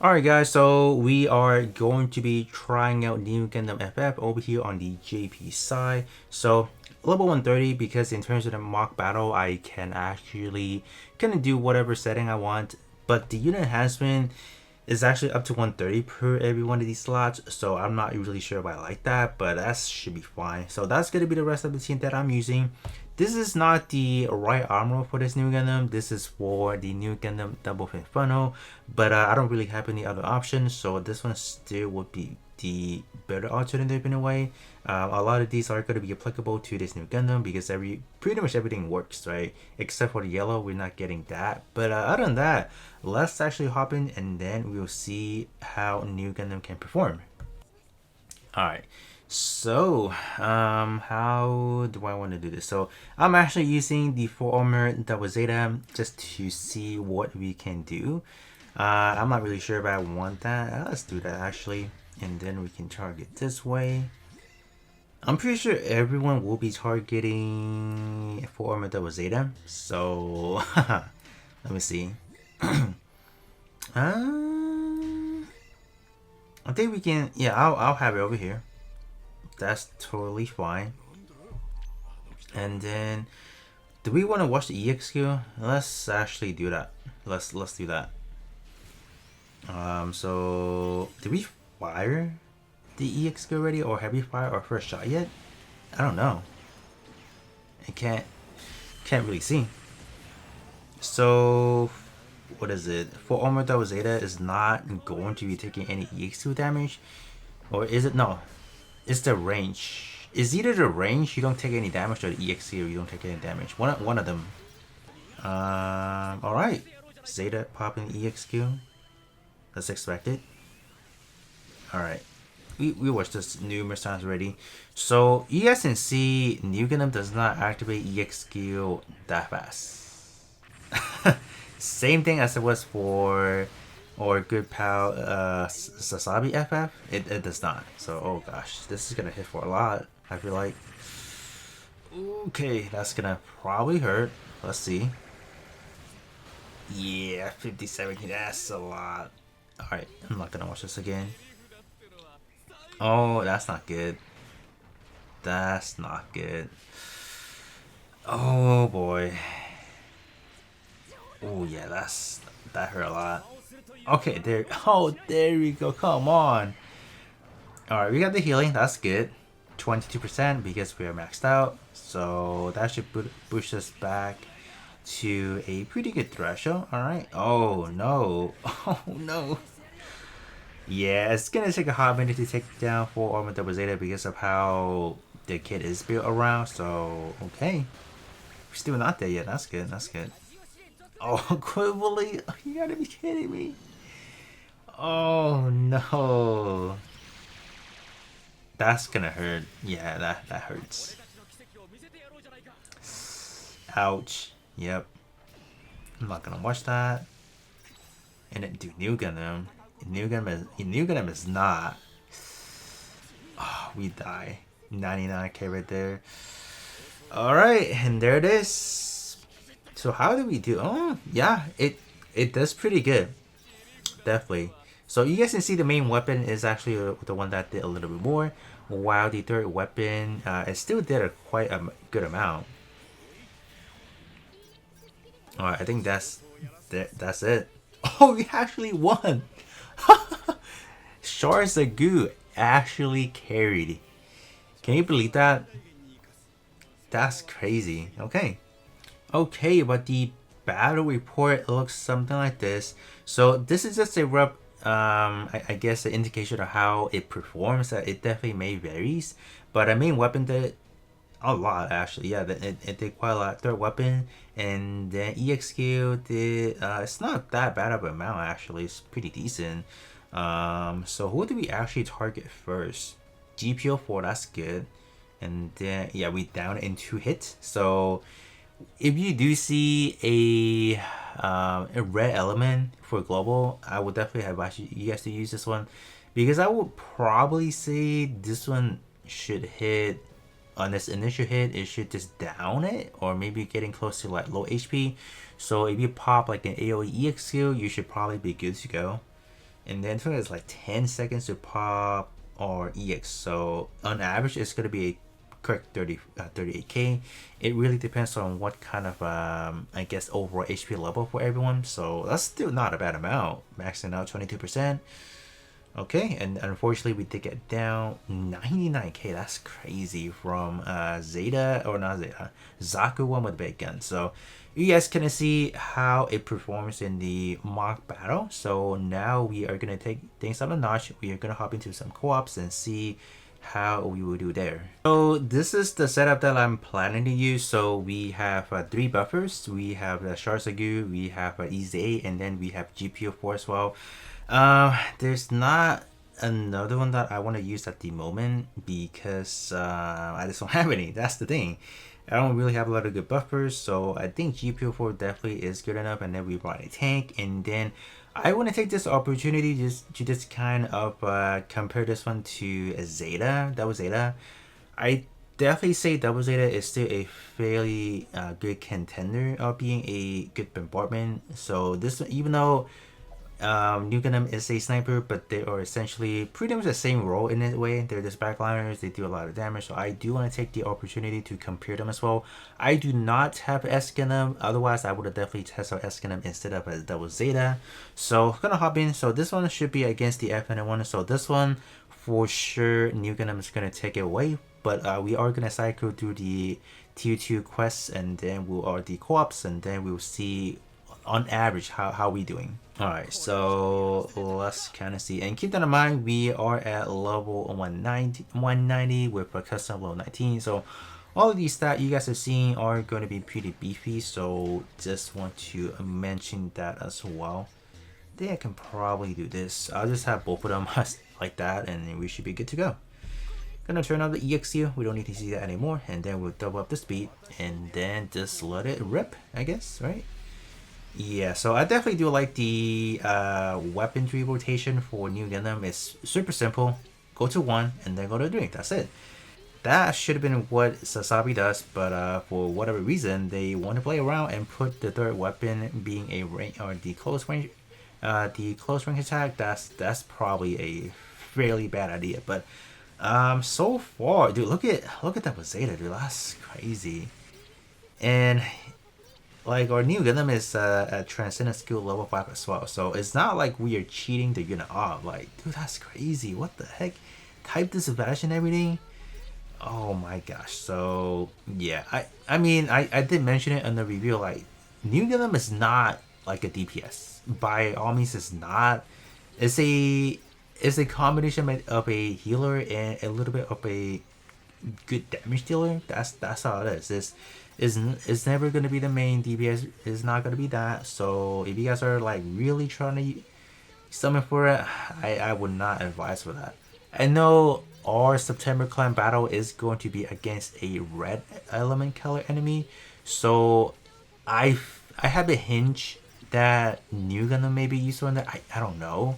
Alright guys, so we are going to be trying out Nu Gundam FF over here on the JP side. So level 130, because in terms of the mock battle I can actually kind of do whatever setting I want, but the unit enhancement is actually up to 130 per every one of these slots, so I'm not really sure if I like that, but that should be fine. So that's going to be the rest of the team that I'm using. This is not the right armor for this Nu Gundam. This is for the Nu Gundam Double Inferno, but I don't really have any other options, so this one still would be the better alternative in a way. A lot of these are going to be applicable to this Nu Gundam because pretty much everything works, right? Except for the yellow, we're not getting that. But other than that, let's actually hop in and then we'll see how Nu Gundam can perform. Alright, so how do I want to do this? So I'm actually using the 4 armor double zeta just to see what we can do. I'm not really sure if I want that. Let's do that actually, and then we can target this way. I'm pretty sure everyone will be targeting 4 armor double zeta, so let me see. I think we can, yeah, I'll have it over here. That's totally fine. And then, do we want to watch the EXQ? Let's actually do that. Let's do that. So did we fire the EXQ already, or have we fired our first shot yet? I don't know. I can't really see. So what is it? For armor double zeta is not going to be taking any EX2 damage, or is it? No, it's the range. It's either the range you don't take any damage, or the EXC you don't take any damage. One of them. All right, Zeta popping EXQ. That's expected. All right, we watched this numerous times already. So you guys can see Nu Gundam does not activate EXQ that fast. Same thing as it was for or good pal Sasabi FF. It does not. So oh gosh, this is gonna hit for a lot, I feel like. Okay, that's gonna probably hurt. Let's see. Yeah, 57, that's a lot. Alright, I'm not gonna watch this again. Oh, that's not good. That's not good. Oh boy. Oh yeah, that hurt a lot. Okay, there. Oh, there we go. Come on. All right, we got the healing. That's good. 22% because we are maxed out. So that should push us back to a pretty good threshold. All right. Oh no. Oh no. Yeah, it's gonna take a hot minute to take down 4 armor double zeta because of how the kit is built around. So okay, we're still not there yet. That's good. That's good. Oh, equivalently? You gotta be kidding me. Oh no. That's gonna hurt. Yeah, that hurts. Ouch. Yep. I'm not gonna watch that. And then do Nu Gundam. Nu Gundam is not. Oh, we die. 99k right there. Alright, and there it is. So how do we do? Oh yeah, it does pretty good. Definitely. So you guys can see the main weapon is actually the one that did a little bit more, while the third weapon it still did quite a good amount. Alright, I think that's it. Oh, we actually won! Goo actually carried. Can you believe that? That's crazy. Okay. Okay, but the battle report looks something like this. So this is just a rough I guess an indication of how it performs. It definitely may varies, but our main weapon did a lot actually. Yeah, it did quite a lot. Third weapon, and then EXQ did it's not that bad of an amount actually. It's pretty decent. So who do we actually target first? GPO4, that's good. And then yeah, we down in 2 hits. So if you do see a red element for global, I would definitely advise you guys to use this one, because I would probably say this one should hit on this initial hit. It should just down it, or maybe getting close to like low HP. So if you pop like an AoE EXQ, you should probably be good to go. and then it's like 10 seconds to pop or EX. So on average, it's gonna be a quick 38k. It really depends on what kind of I guess overall HP level for everyone. So that's still not a bad amount. Maxing out 22%. Okay, and unfortunately we did get down 99k. That's crazy from Zeta, or not Zeta, Zaku one with big gun. So you guys can see how it performs in the mock battle. So now we are gonna take things up a notch. We are gonna hop into some co-ops and see how we will do there. So this is the setup that I'm planning to use. So we have 3 buffers. We have Sharsagu, we have EZA, and then we have GPO4 as well. There's not another one that I want to use at the moment because I just don't have any. That's the thing. I don't really have a lot of good buffers, so I think GPO4 definitely is good enough. And then we brought a tank, and then I want to take this opportunity to just kind of compare this one to a Zeta. Double Zeta. I definitely say Double Zeta is still a fairly good contender of being a good bombardment. So this, even though Nu Gundam is a sniper, but they are essentially pretty much the same role in a way. They're just backliners, they do a lot of damage, so I do want to take the opportunity to compare them as well. I do not have S Gundam, otherwise I would have definitely tested out S Gundam instead of a Double Zeta. So gonna hop in. So this one should be against the FN1, so this one for sure Nu Gundam is gonna take it away, but we are gonna cycle through the tier 2 quests, and then we'll are the co-ops, and then we'll see on average how we doing. Alright, so let's kind of see, and keep that in mind, we are at level 190 with a custom level 19, so all of these stats you guys are seeing are going to be pretty beefy, so just want to mention that as well. I think I can probably do this. I'll just have both of them like that, and we should be good to go. Gonna turn on the EXU, we don't need to see that anymore, and then we'll double up the speed, and then just let it rip, I guess, right? Yeah, so I definitely do like the weaponry rotation for Nu Gundam. It's super simple. Go to 1 and then go to 3. That's it. That should have been what Sasabi does, but for whatever reason, they want to play around and put the 3rd weapon being a range, or the close range attack. That's probably a fairly bad idea. But so far, dude, look at that Zeta, dude. That's crazy. And like, our Nu Gundam is at Transcendent Skill level 5 as well, so it's not like we are cheating the unit off. Like, dude, that's crazy. What the heck? Type disadvantage and everything? Oh my gosh. So yeah, I mean, I did mention it in the review, like, Nu Gundam is not like a DPS. By all means, it's not. It's a combination of a healer and a little bit of a good damage dealer. That's all it is. It's never gonna be the main DPS. It's not gonna be that. So if you guys are like really trying to summon for it, I would not advise for that. I know our September clan battle is going to be against a red element color enemy, so I have a hinge that Nu Gundam may be useful in that. I don't know.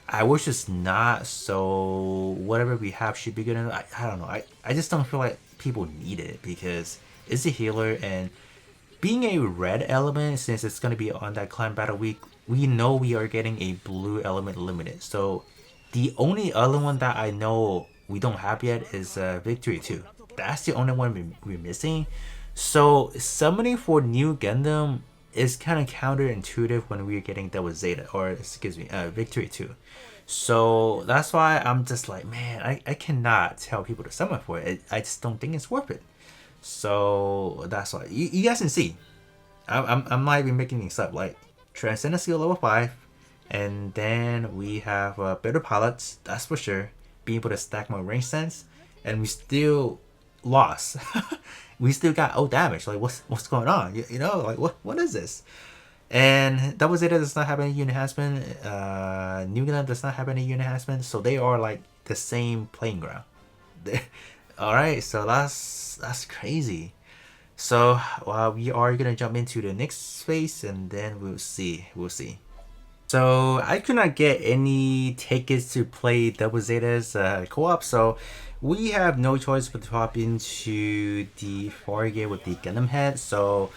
I wish it's not, so whatever we have should be good enough. I don't know. I just don't feel like people need it because it's a healer, and being a red element, since it's going to be on that clan battle week, we know we are getting a blue element limited. So the only other one that I know we don't have yet is Victory 2. That's the only one we're missing. So summoning for Nu Gundam is kind of counterintuitive when we're getting Double Zeta, or excuse me, Victory 2. So that's why I'm just like, man, I cannot tell people to summon for it. I just don't think it's worth it. So that's why you guys can see, I'm not even making things up. Like, Transcendent Skill level 5, and then we have better pilots, that's for sure, being able to stack more range sense, and we still lost. We still got out damage. Like, what's going on? You know, like, what is this? And Double Zeta does not have any unit enhancement. Nu Gundam does not have any unit enhancement, so they are like the same playing ground. All right, so that's crazy. So we are gonna jump into the next phase, and then we'll see. So I could not get any tickets to play Double Zeta's co-op, so we have no choice but to hop into the Fargate with the Gundam head. So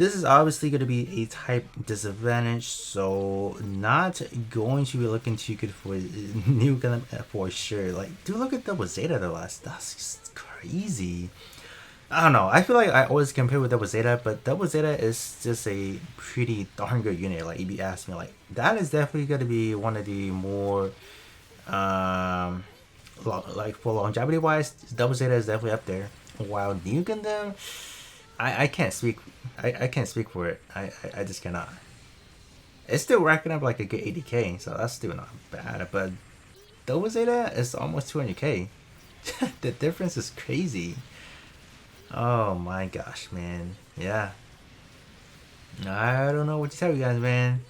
this is obviously going to be a type disadvantage, so not going to be looking too good for Nu Gundam for sure. Like, dude, look at Double Zeta the last. That's just crazy. I don't know. I feel like I always compare with Double Zeta, but Double Zeta is just a pretty darn good unit. Like, if you ask me, like that is definitely going to be one of the more, like for longevity wise, Double Zeta is definitely up there. While Nu Gundam, I can't speak. I can't speak for it. I just cannot. It's still racking up like a good 80k, so that's still not bad. But Double Zeta is almost 200k. The difference is crazy. Oh my gosh, man. Yeah. I don't know what to tell you guys, man.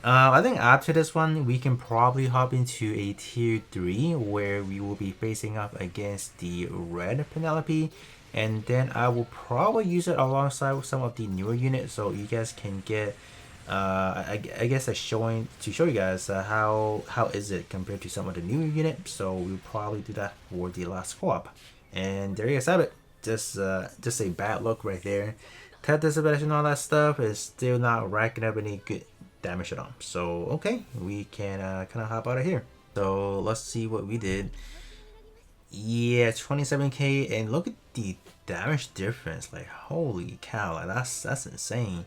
I think after this one, we can probably hop into a tier 3 where we will be facing up against the red Penelope. And then I will probably use it alongside with some of the newer units so you guys can get, I guess, a showing to show you guys how is it compared to some of the newer units. So we'll probably do that for the last co-op. And there you guys have it. Just a bad look right there. Type disadvantage and all that stuff is still not racking up any good damage at all. So okay, we can kind of hop out of here. So let's see what we did. Yeah, 27k, and look at the damage difference. Like, holy cow, like that's insane.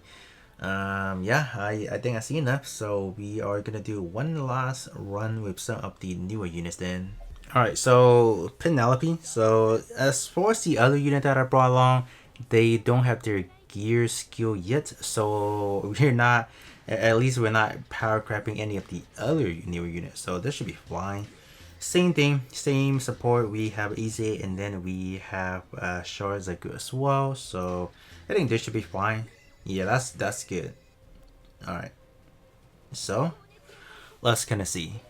Yeah, I think I see enough. So we are gonna do one last run with some of the newer units then. Alright, so Penelope. So as far as the other unit that I brought along, they don't have their gear skill yet. So we're not, at least we're not power crapping any of the other newer units. So this should be fine. Same thing, same support. We have Easy, and then we have Shards are good as well. So I think this should be fine. Yeah, that's good. Alright. So let's kind of see.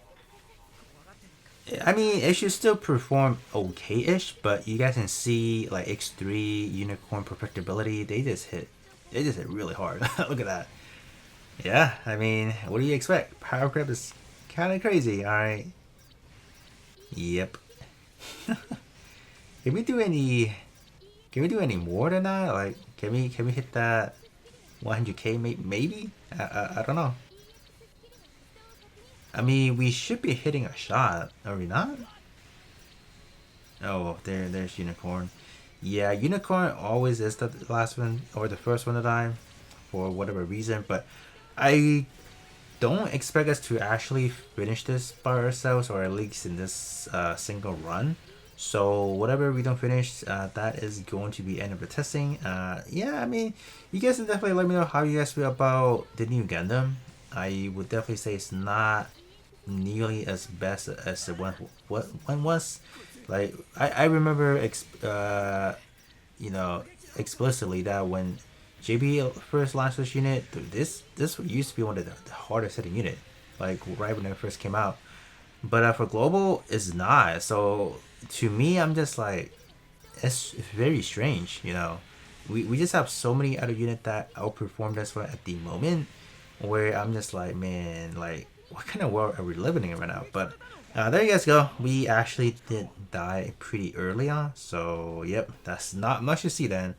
I mean, it should still perform okay-ish, but you guys can see like X3 Unicorn Perfectibility. They just hit really hard. Look at that. Yeah, I mean, what do you expect? Power creep is kind of crazy. All right. Yep. Can we do any? Can we do any more than that? Like, can we hit that 100k? Maybe. I don't know. I mean, we should be hitting a shot, are we not? Oh, there's Unicorn. Yeah, Unicorn always is the last one or the first one to die for whatever reason, but I don't expect us to actually finish this by ourselves, or at least in this single run. So whatever we don't finish, that is going to be end of the testing. Yeah, I mean, you guys can definitely let me know how you guys feel about the Nu Gundam. I would definitely say it's not nearly as best as the one was. Like I remember you know, explicitly that when JB first launched this unit, this used to be one of the hardest hitting unit, like right when it first came out. But for global, it's not. So to me, I'm just like, it's very strange. You know, we just have so many other units that outperform this one at the moment, where I'm just like, man, like, what kind of world are we living in right now? But there you guys go. We actually did die pretty early on, so yep, that's not much to see then.